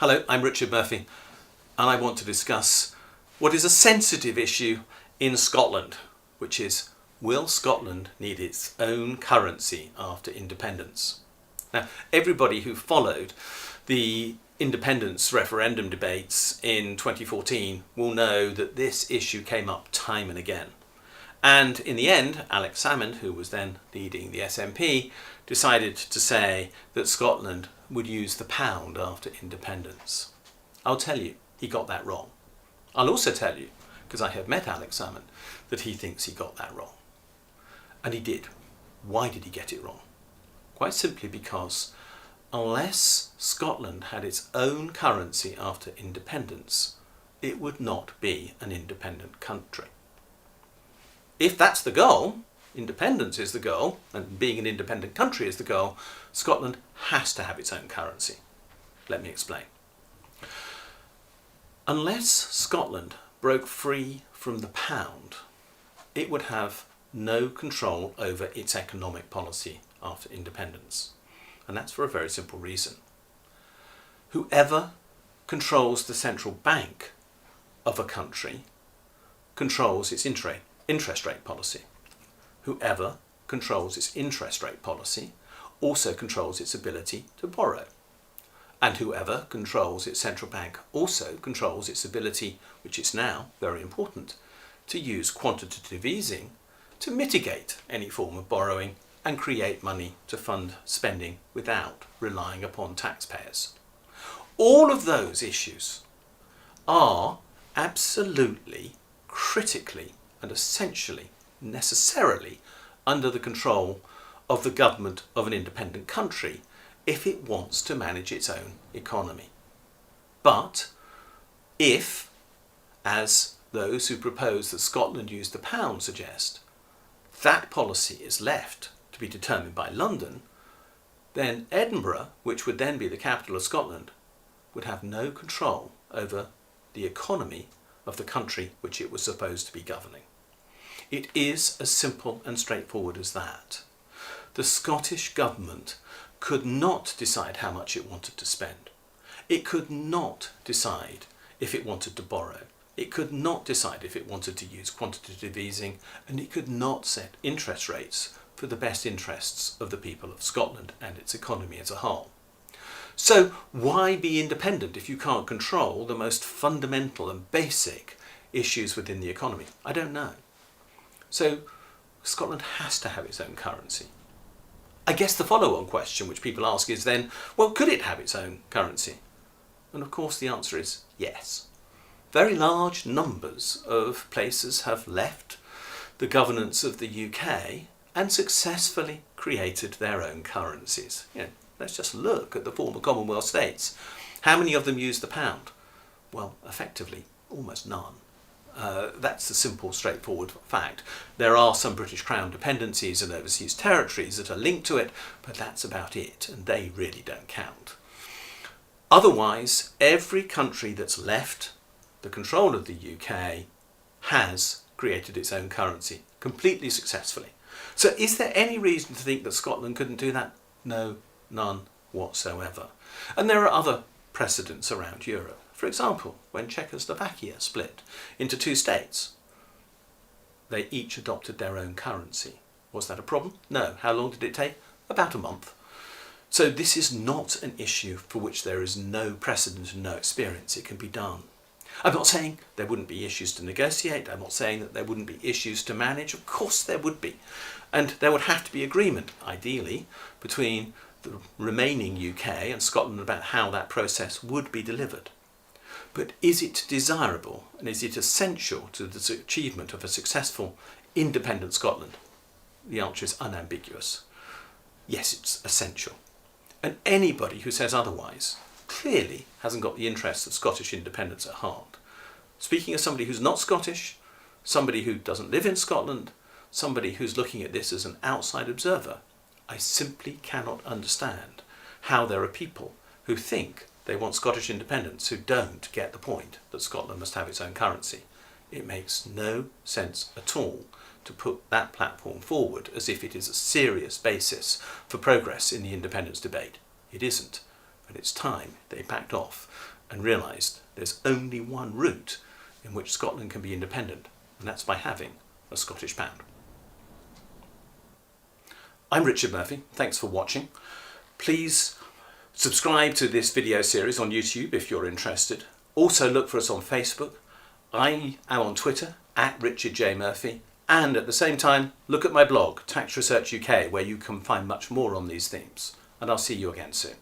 Hello, I'm Richard Murphy, and I want to discuss what is a sensitive issue in Scotland, which is, will Scotland need its own currency after independence? Now, everybody who followed the independence referendum debates in 2014 will know that this issue came up time and again. And in the end, Alex Salmond, who was then leading the SNP, decided to say that Scotland would use the pound after independence. I'll tell you, he got that wrong. I'll also tell you, because I have met Alex Salmond, that he thinks he got that wrong. And he did. Why did he get it wrong? Quite simply because unless Scotland had its own currency after independence, it would not be an independent country. If that's the goal, independence is the goal, and being an independent country is the goal, Scotland has to have its own currency. Let me explain. Unless Scotland broke free from the pound, it would have no control over its economic policy after independence. And that's for a very simple reason. Whoever controls the central bank of a country controls its interest rate policy. Whoever controls its interest rate policy also controls its ability to borrow. And whoever controls its central bank also controls its ability, which is now very important, to use quantitative easing to mitigate any form of borrowing and create money to fund spending without relying upon taxpayers. All of those issues are absolutely, critically and essentially, necessarily under the control of the government of an independent country if it wants to manage its own economy. But if, as those who propose that Scotland use the pound suggest, that policy is left to be determined by London, then Edinburgh, which would then be the capital of Scotland, would have no control over the economy of the country which it was supposed to be governing. It is as simple and straightforward as that. The Scottish government could not decide how much it wanted to spend. It could not decide if it wanted to borrow. It could not decide if it wanted to use quantitative easing, and it could not set interest rates for the best interests of the people of Scotland and its economy as a whole. So why be independent if you can't control the most fundamental and basic issues within the economy? I don't know. So Scotland has to have its own currency. I guess the follow-on question which people ask is then, well, could it have its own currency? And of course the answer is yes. Very large numbers of places have left the governance of the UK and successfully created their own currencies. Let's just look at the former Commonwealth states. How many of them use the pound? Well, effectively, almost none. That's the simple, straightforward fact. There are some British Crown dependencies and overseas territories that are linked to it, but that's about it, and they really don't count. Otherwise, every country that's left the control of the UK has created its own currency, completely successfully. So is there any reason to think that Scotland couldn't do that? No, none whatsoever. And there are other precedents around Europe. For example, when Czechoslovakia split into two states, they each adopted their own currency. Was that a problem? No. How long did it take? About a month. So this is not an issue for which there is no precedent and no experience. It can be done. I'm not saying there wouldn't be issues to negotiate. I'm not saying that there wouldn't be issues to manage. Of course there would be. And there would have to be agreement, ideally, between the remaining UK and Scotland about how that process would be delivered. But is it desirable and is it essential to the achievement of a successful independent Scotland? The answer is unambiguous. Yes, it's essential. And anybody who says otherwise clearly hasn't got the interests of Scottish independence at heart. Speaking as somebody who's not Scottish, somebody who doesn't live in Scotland, somebody who's looking at this as an outside observer, I simply cannot understand how there are people who think they want Scottish independence who don't get the point that Scotland must have its own currency. It makes no sense at all to put that platform forward as if it is a serious basis for progress in the independence debate. It isn't, but it's time they backed off and realised there's only one route in which Scotland can be independent, and that's by having a Scottish pound. I'm Richard Murphy, thanks for watching. Please subscribe to this video series on YouTube if you're interested. Also look for us on Facebook. I am on Twitter @Richard J Murphy, and at the same time look at my blog Tax Research UK, where you can find much more on these themes. And I'll see you again soon.